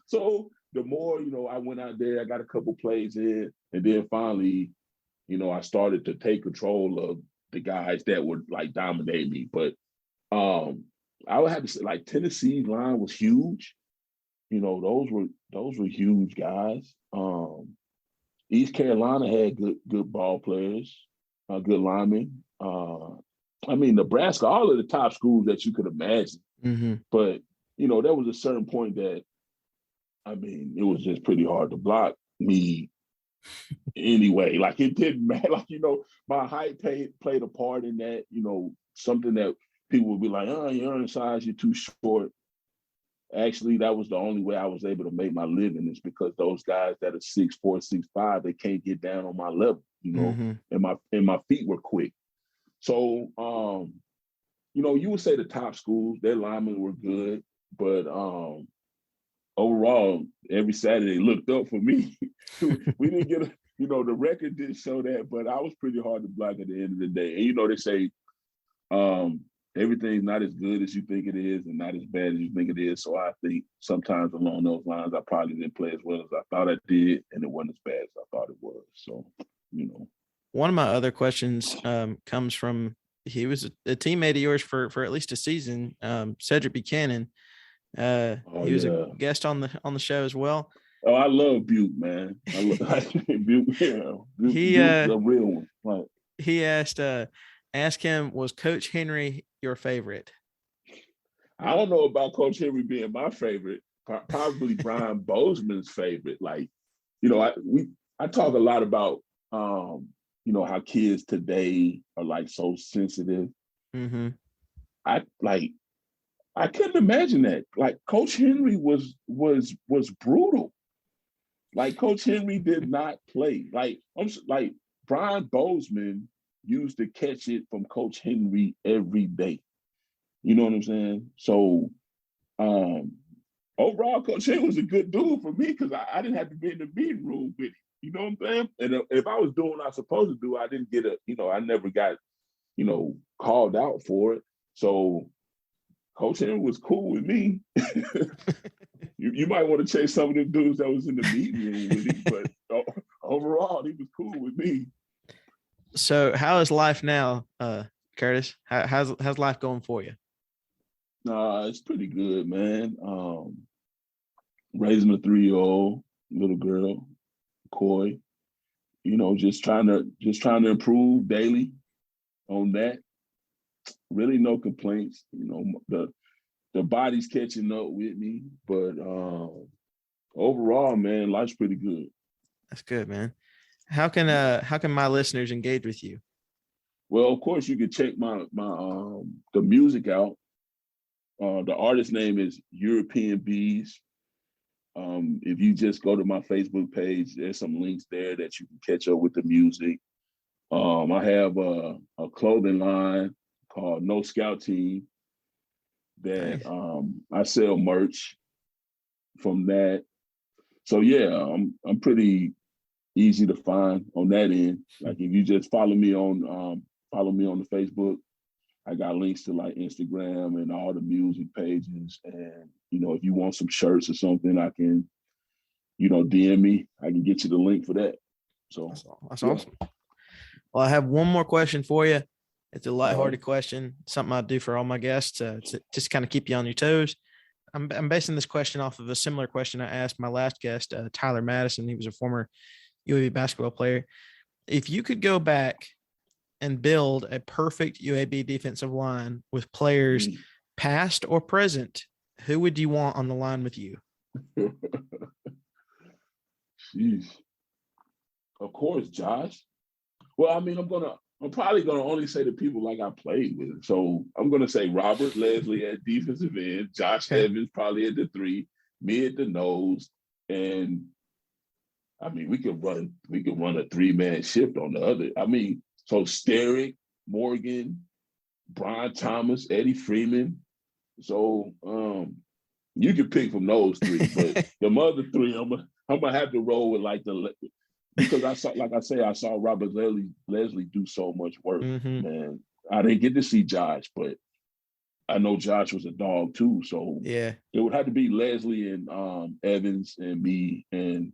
So the more, I went out there, I got a couple plays in, and then finally I started to take control of the guys that would like dominate me. But I would have to say like Tennessee's line was huge. Those were huge guys. East Carolina had good ball players, good linemen. Nebraska, all of the top schools that you could imagine. Mm-hmm. But there was a certain point that it was just pretty hard to block me anyway. Like it didn't matter. Like my height played a part in that. Something that people would be like, "Oh, you're undersized, you're too short." Actually, that was the only way I was able to make my living is because those guys that are 6'4", 6'5", they can't get down on my level, Mm-hmm. and my feet were quick. So, you would say the top schools, their linemen were good, but overall, every Saturday looked up for me. We didn't get the record didn't show that, but I was pretty hard to block at the end of the day. And they say, everything's not as good as you think it is and not as bad as you think it is. So I think sometimes along those lines, I probably didn't play as well as I thought I did, and it wasn't as bad as I thought it was. So, One of my other questions comes from, he was a teammate of yours for at least a season, Cedric Buchanan. He was a guest on the show as well. Oh, I love Butte, man. I love Butte. Bute's a real one. Right. He asked him, was Coach Henry your favorite? I don't know about Coach Henry being my favorite. Probably Brian Bozeman's favorite. Like, I talk a lot about how kids today are like so sensitive. Mm-hmm. I couldn't imagine that. Like Coach Henry was brutal. Like Coach Henry did not play. Like Brian Bozeman used to catch it from Coach Henry every day. You know what I'm saying? So overall, Coach Henry was a good dude for me because I didn't have to be in the meeting room with him. You know what I'm saying? And if I was doing what I was supposed to do, I didn't get I never got, called out for it. So Coach Henry was cool with me. You might want to chase some of the dudes that was in the meeting room with him, but overall, he was cool with me. So how is life now, Curtis? How's life going for you? It's pretty good, man. Raising a 3-year-old little girl, Coy. Just trying to improve daily on that. Really no complaints. The body's catching up with me, but overall, man, life's pretty good. That's good, man. How can my listeners engage with you? Well, of course, you can check my the music out. The artist name is European Bees. If you just go to my Facebook page, there's some links there that you can catch up with the music. I have a clothing line called No Scout Team that I sell merch from that. So yeah, I'm pretty easy to find on that end. Like if you just follow me on the Facebook, I got links to like Instagram and all the music pages. And if you want some shirts or something, I can, DM me. I can get you the link for that. So that's awesome. Well, I have one more question for you. It's a lighthearted question, something I do for all my guests to just kind of keep you on your toes. I'm basing this question off of a similar question I asked my last guest, Tyler Madison. He was a former UAB basketball player. If you could go back and build a perfect UAB defensive line with players past or present, who would you want on the line with you? Jeez. Of course, Josh. Well, I'm probably gonna only say the people like I played with. So I'm gonna say Robert Leslie at defensive end, Josh Evans probably at the 3, me at the nose, and we could run a 3-man shift on the other. So Sterick, Morgan, Brian Thomas, Eddie Freeman. So you can pick from those 3, but the other 3, I'm gonna have to roll with because I saw Robert Leslie do so much work. Mm-hmm. And I didn't get to see Josh, but I know Josh was a dog too. So yeah, it would have to be Leslie and Evans and me, and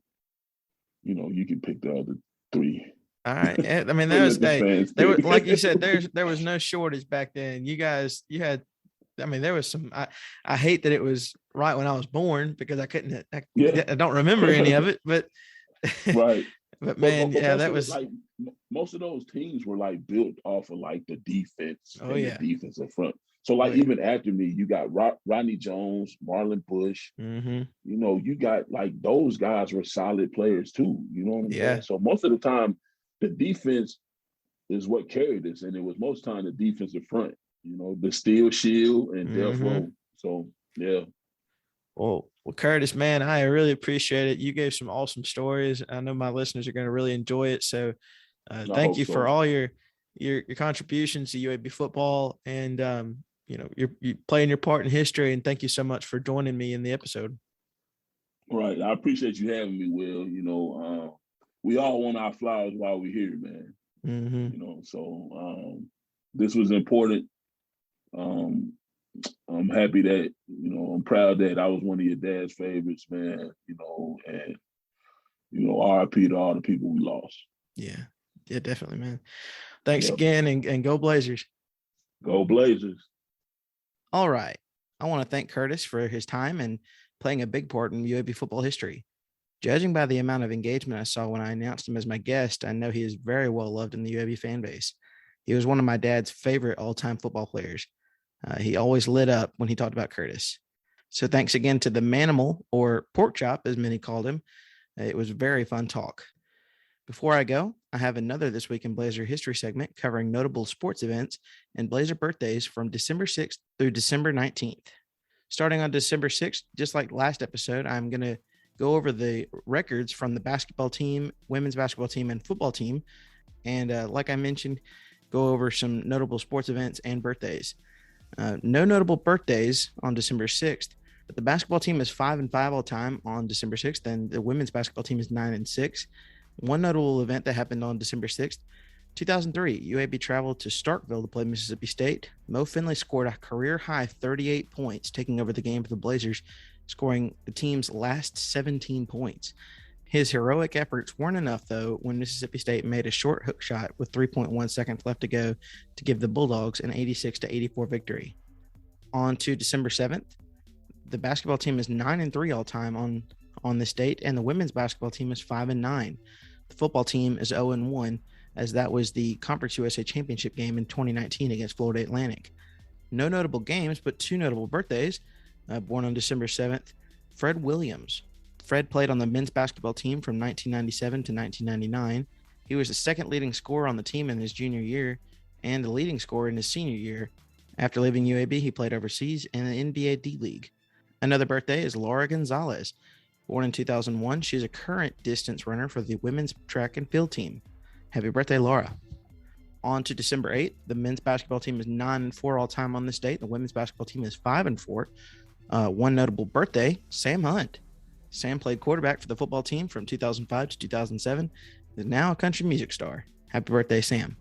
you can pick the other 3. All right. I mean, Let the fans there was, pick. like you said, there was no shortage back then. You had, I mean, there was some, I hate that it was right when I was born because Yeah. I don't remember any of it, but, Right. but man, But yeah, most that of the, was, most of those teams were like built off of like the defense oh and the yeah. defense up front. So Oh like yeah. even after me, you got Rodney Jones, Marlon Bush. Mm-hmm. You know, you got like those guys were solid players too. You know what I'm Yeah. saying? So most of the time, the defense is what carried us, and it was most time the defensive front. You know, the steel shield and death Mm-hmm. row. So yeah. Well, Curtis, man, I really appreciate it. You gave some awesome stories. I know my listeners are going to really enjoy it. So, I thank hope you for so. all your contributions to UAB football, and you playing your part in history. And thank you so much for joining me in the episode. Right. I appreciate you having me, Will. We all want our flowers while we're here, man. Mm-hmm. So this was important. Um, I'm happy that, I'm proud that I was one of your dad's favorites, man, and, RIP to all the people we lost. Yeah, definitely, man. Thanks Yep. again, and go Blazers. Go Blazers. All right. I want to thank Curtis for his time and playing a big part in UAB football history. Judging by the amount of engagement I saw when I announced him as my guest, I know he is very well loved in the UAB fan base. He was one of my dad's favorite all-time football players. He always lit up when he talked about Curtis. So thanks again to the Manimal, or Pork Chop, as many called him. It was a very fun talk. Before I go, I have another This Week in Blazer history segment covering notable sports events and Blazer birthdays from December 6th through December 19th. Starting on December 6th, just like last episode, I'm going to go over the records from the basketball team, women's basketball team, and football team. And like I mentioned, go over some notable sports events and birthdays. No notable birthdays on December 6th, but the basketball team is 5-5 all time on December 6th, and the women's basketball team is 9-6. One notable event that happened on December 6th, 2003, UAB traveled to Starkville to play Mississippi State. Mo Finley scored a career-high 38 points, taking over the game for the Blazers, scoring the team's last 17 points. His heroic efforts weren't enough, though, when Mississippi State made a short hook shot with 3.1 seconds left to go to give the Bulldogs an 86-84 victory. On to December 7th, the basketball team is 9-3 all time on this date, and the women's basketball team is 5-9. The football team is 0-1, as that was the Conference USA Championship game in 2019 against Florida Atlantic. No notable games, but two notable birthdays. Born on December 7th, Fred Williams. Fred played on the men's basketball team from 1997 to 1999. He was the second leading scorer on the team in his junior year and the leading scorer in his senior year. After leaving UAB, he played overseas in the NBA D-League. Another birthday is Laura Gonzalez. Born in 2001, she's a current distance runner for the women's track and field team. Happy birthday, Laura. On to December 8th, the men's basketball team is 9-4 all time on this date. The women's basketball team is 5-4. One notable birthday, Sam Hunt. Sam played quarterback for the football team from 2005 to 2007. Is now a country music star. Happy birthday, Sam.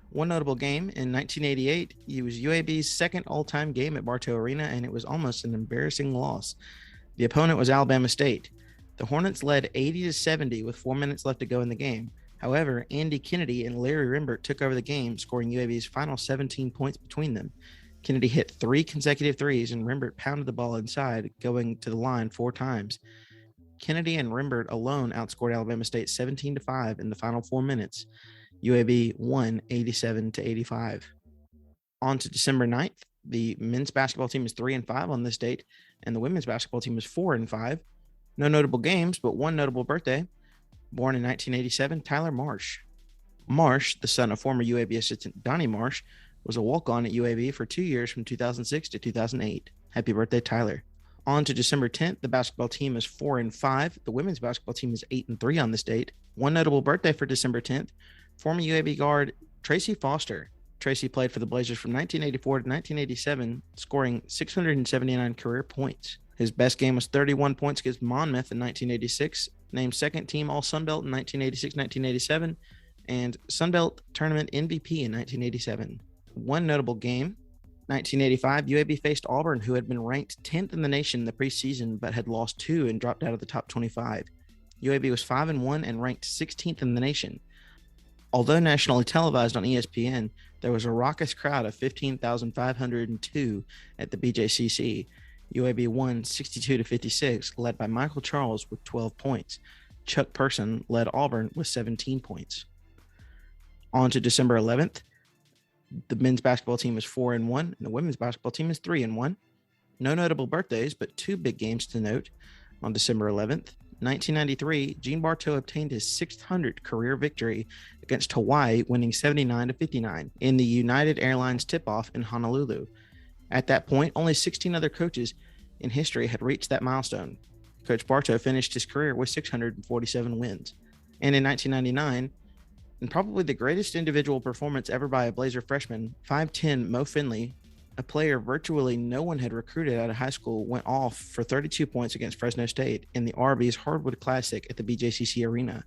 One notable game in 1988, it was UAB's second all-time game at Bartow Arena, and it was almost an embarrassing loss. The opponent was Alabama State. The Hornets led 80-70 with 4 minutes left to go in the game. However, Andy Kennedy and Larry Rimbert took over the game, scoring UAB's final 17 points between them. Kennedy hit 3 consecutive threes, and Rimbert pounded the ball inside, going to the line 4 times. Kennedy and Rimbert alone outscored Alabama State 17-5 in the final 4 minutes. UAB won 87-85. On to December 9th, the men's basketball team is 3-5 on this date, and the women's basketball team is 4-5. No notable games, but one notable birthday. Born in 1987, Tyler Marsh. Marsh, the son of former UAB assistant Donnie Marsh, was a walk-on at UAB for 2 years from 2006 to 2008. Happy birthday, Tyler. On to December 10th, the basketball team is 4-5. The women's basketball team is 8-3 on this date. One notable birthday for December 10th, former UAB guard Tracy Foster. Tracy played for the Blazers from 1984 to 1987, scoring 679 career points. His best game was 31 points against Monmouth in 1986, named second team All-Sun Belt in 1986-1987, and Sun Belt Tournament MVP in 1987. One notable game, 1985, UAB faced Auburn, who had been ranked 10th in the nation in the preseason, but had lost 2 and dropped out of the top 25. UAB was 5-1 and ranked 16th in the nation. Although nationally televised on ESPN, there was a raucous crowd of 15,502 at the BJCC. UAB won 62-56, led by Michael Charles with 12 points. Chuck Person led Auburn with 17 points. On to December 11th. The men's basketball team is 4-1, and the women's basketball team is 3-1. No notable birthdays, but two big games to note. On December 11th, 1993, Gene Bartow obtained his 600th career victory against Hawaii, winning 79-59 in the United Airlines tip-off in Honolulu. At that point, only 16 other coaches in history had reached that milestone. Coach Bartow finished his career with 647 wins. And in 1999, and probably the greatest individual performance ever by a Blazer freshman, 5'10" Mo Finley, a player virtually no one had recruited out of high school, went off for 32 points against Fresno State in the Arby's Hardwood Classic at the BJCC Arena.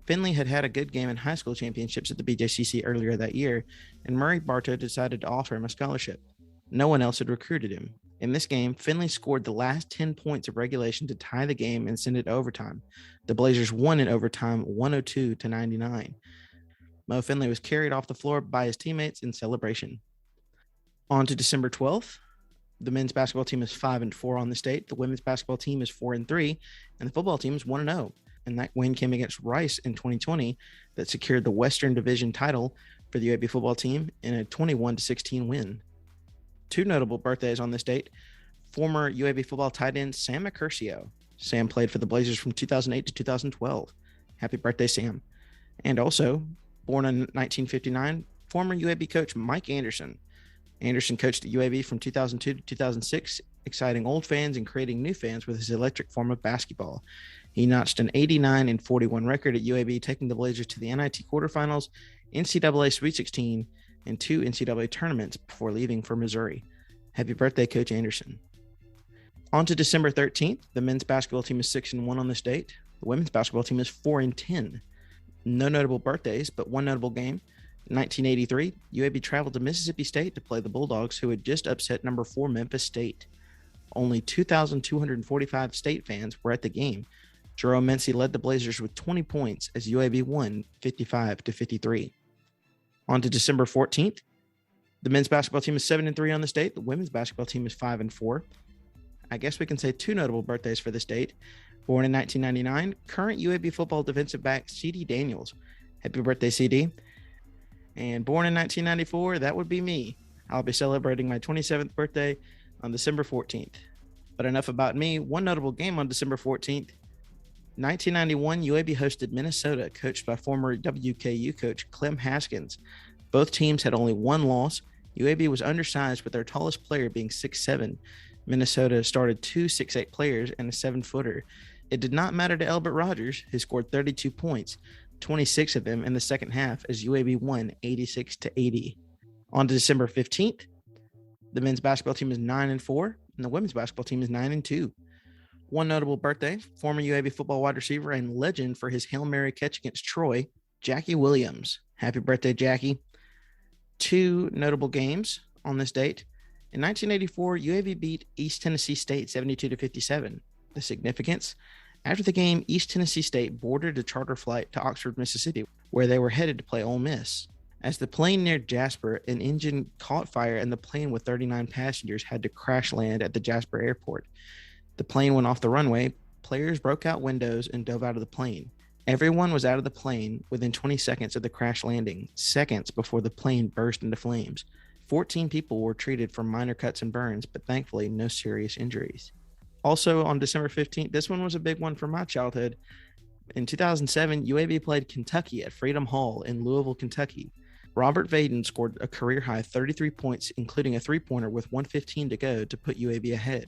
Finley had had a good game in high school championships at the BJCC earlier that year, and Murray Bartow decided to offer him a scholarship. No one else had recruited him. In this game, Finley scored the last 10 points of regulation to tie the game and send it to overtime. The Blazers won in overtime 102-99. Mo Finley was carried off the floor by his teammates in celebration. On to December 12th. The men's basketball team is 5-4 on the state. The women's basketball team is 4-3, and the football team is 1-0. And that win came against Rice in 2020 that secured the Western Division title for the UAB football team in a 21-16 win. Two notable birthdays on this date. Former UAB football tight end Sam Accurcio. Sam played for the Blazers from 2008 to 2012. Happy birthday, Sam. And also, born in 1959, former UAB coach Mike Anderson. Anderson coached at UAB from 2002 to 2006, exciting old fans and creating new fans with his electric form of basketball. He notched an 89-41 record at UAB, taking the Blazers to the NIT quarterfinals, NCAA Sweet 16, and 2 NCAA tournaments before leaving for Missouri. Happy birthday, Coach Anderson. On to December 13th. The men's basketball team is 6-1 on this date. The women's basketball team is 4-10. No notable birthdays, but one notable game. In 1983, UAB traveled to Mississippi State to play the Bulldogs, who had just upset number 4 Memphis State. Only 2,245 State fans were at the game. Jerome Mency led the Blazers with 20 points as UAB won 55-53. On to December 14th. The men's basketball team is 7-3 on the state. The women's basketball team is 5-4. I guess we can say two notable birthdays for this date. Born in 1999, current UAB football defensive back C.D. Daniels. Happy birthday, C.D. And born in 1994, that would be me. I'll be celebrating my 27th birthday on December 14th. But enough about me. One notable game on December 14th. 1991, UAB hosted Minnesota, coached by former WKU coach Clem Haskins. Both teams had only one loss. UAB was undersized, with their tallest player being 6'7". Minnesota started 2 6'8" players and a 7-footer. It did not matter to Elbert Rogers, who scored 32 points, 26 of them in the second half, as UAB won 86-80. On to December 15th, the men's basketball team is 9-4, and the women's basketball team is 9-2. One notable birthday, former UAB football wide receiver and legend for his Hail Mary catch against Troy, Jackie Williams. Happy birthday, Jackie. Two notable games on this date. In 1984, UAB beat East Tennessee State 72-57. The significance: after the game, East Tennessee State boarded a charter flight to Oxford, Mississippi, where they were headed to play Ole Miss. As the plane neared Jasper, an engine caught fire and the plane with 39 passengers had to crash land at the Jasper airport. The plane went off the runway, players broke out windows and dove out of the plane. Everyone was out of the plane within 20 seconds of the crash landing, seconds before the plane burst into flames. 14 people were treated for minor cuts and burns, but thankfully no serious injuries. Also on December 15th, this one was a big one for my childhood. In 2007, UAB played Kentucky at Freedom Hall in Louisville, Kentucky. Robert Vaden scored a career-high 33 points, including a three-pointer with 1:15 to go to put UAB ahead.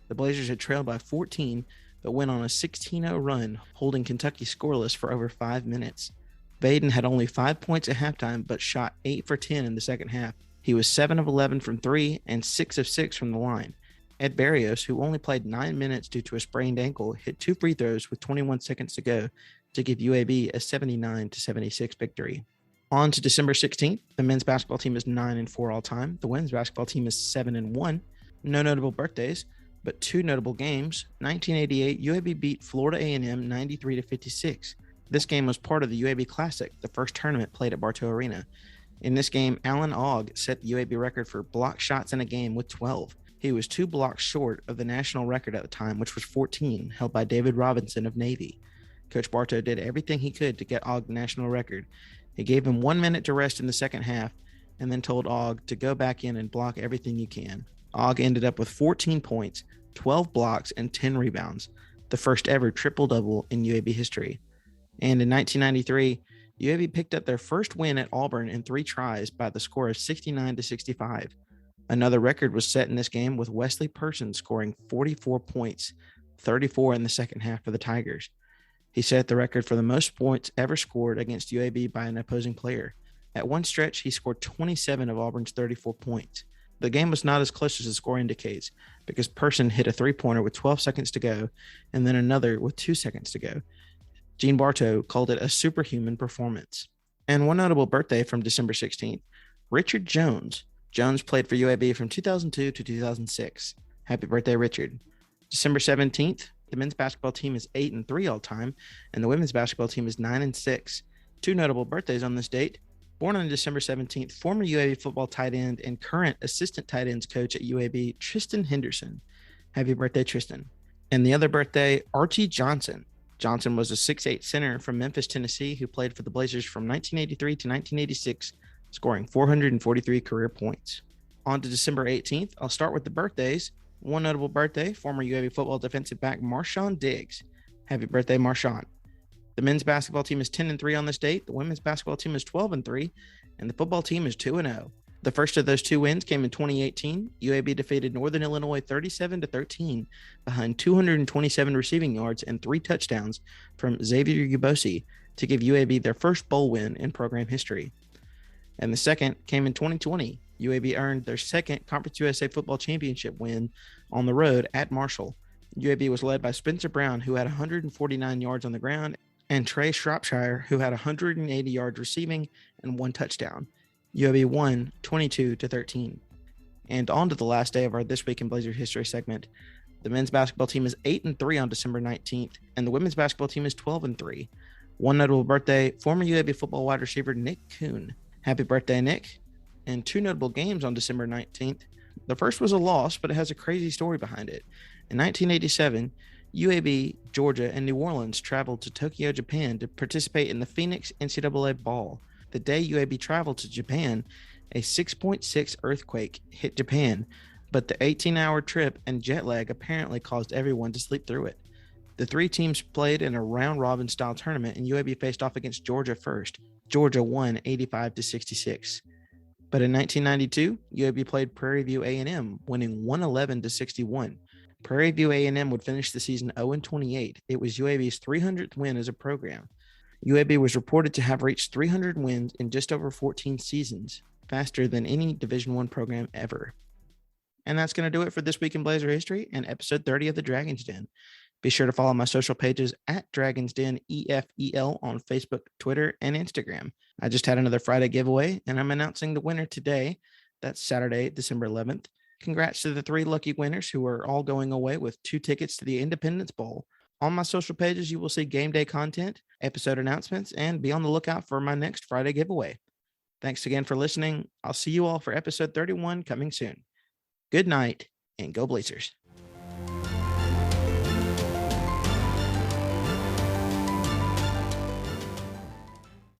The Blazers had trailed by 14, but went on a 16-0 run, holding Kentucky scoreless for over 5 minutes. Vaden had only 5 points at halftime, but shot 8 for 10 in the second half. He was 7 of 11 from 3 and 6 of 6 from the line. Ed Barrios, who only played 9 minutes due to a sprained ankle, hit 2 free throws with 21 seconds to go to give UAB a 79-76 victory. On to December 16th, the men's basketball team is 9-4 all time. The women's basketball team is 7-1. No notable birthdays, but two notable games. 1988, UAB beat Florida A&M 93-56. This game was part of the UAB Classic, the first tournament played at Bartow Arena. In this game, Alan Ogg set the UAB record for block shots in a game with 12. He was 2 blocks short of the national record at the time, which was 14, held by David Robinson of Navy. Coach Bartow did everything he could to get Ogg the national record. He gave him 1 minute to rest in the second half and then told Ogg to go back in and block everything you can. Ogg ended up with 14 points, 12 blocks, and 10 rebounds, the first ever triple-double in UAB history. And in 1993, UAB picked up their first win at Auburn in 3 tries by the score of 69-65. Another record was set in this game with Wesley Person scoring 44 points, 34 in the second half for the Tigers. He set the record for the most points ever scored against UAB by an opposing player. At one stretch, he scored 27 of Auburn's 34 points. The game was not as close as the score indicates because Person hit a 3-pointer with 12 seconds to go and then another with 2 seconds to go. Gene Bartow called it a superhuman performance. And one notable birthday from December 16th, Richard Jones. Jones played for UAB from 2002 to 2006. Happy birthday, Richard. December 17th, the men's basketball team is 8-3 all time, and the women's basketball team is 9-6. 2 notable birthdays on this date. Born on December 17th, former UAB football tight end and current assistant tight ends coach at UAB, Tristan Henderson. Happy birthday, Tristan. And the other birthday, Archie Johnson. Johnson was a 6'8" center from Memphis, Tennessee, who played for the Blazers from 1983 to 1986, scoring 443 career points. On to December 18th, I'll start with the birthdays. One notable birthday, former UAB football defensive back Marshawn Diggs. Happy birthday, Marshawn. The men's basketball team is 10-3 on this date, the women's basketball team is 12-3, and the football team is 2-0. The first of those 2 wins came in 2018. UAB defeated Northern Illinois 37-13 behind 227 receiving yards and 3 touchdowns from Xavier Ubosi to give UAB their first bowl win in program history. And the second came in 2020. UAB earned their second Conference USA football championship win on the road at Marshall. UAB was led by Spencer Brown, who had 149 yards on the ground, and Trey Shropshire, who had 180 yards receiving and 1 touchdown. UAB won 22-13. And on to the last day of our This Week in Blazer History segment. The men's basketball team is 8-3 on December 19th, and the women's basketball team is 12-3. One notable birthday, former UAB football wide receiver Nick Kuhn. Happy birthday, Nick. And 2 notable games on December 19th. The first was a loss, but it has a crazy story behind it. In 1987, UAB, Georgia, and New Orleans traveled to Tokyo, Japan to participate in the Phoenix NCAA Ball. The day UAB traveled to Japan, a 6.6 earthquake hit Japan, but the 18-hour trip and jet lag apparently caused everyone to sleep through it. The 3 teams played in a round-robin style tournament, and UAB faced off against Georgia first. Georgia won 85-66. But in 1992, UAB played Prairie View A&M, winning 111-61. Prairie View A&M would finish the season 0-28. It was UAB's 300th win as a program. UAB was reported to have reached 300 wins in just over 14 seasons, faster than any Division I program ever. And that's going to do it for This Week in Blazer History and episode 30 of the Dragon's Den. Be sure to follow my social pages at Dragon's Den EFEL on Facebook, Twitter, and Instagram. I just had another Friday giveaway, and I'm announcing the winner today. That's Saturday, December 11th. Congrats to the 3 lucky winners who are all going away with 2 tickets to the Independence Bowl. On my social pages, you will see game day content, episode announcements, and be on the lookout for my next Friday giveaway. Thanks again for listening. I'll see you all for episode 31 coming soon. Good night, and go Blazers.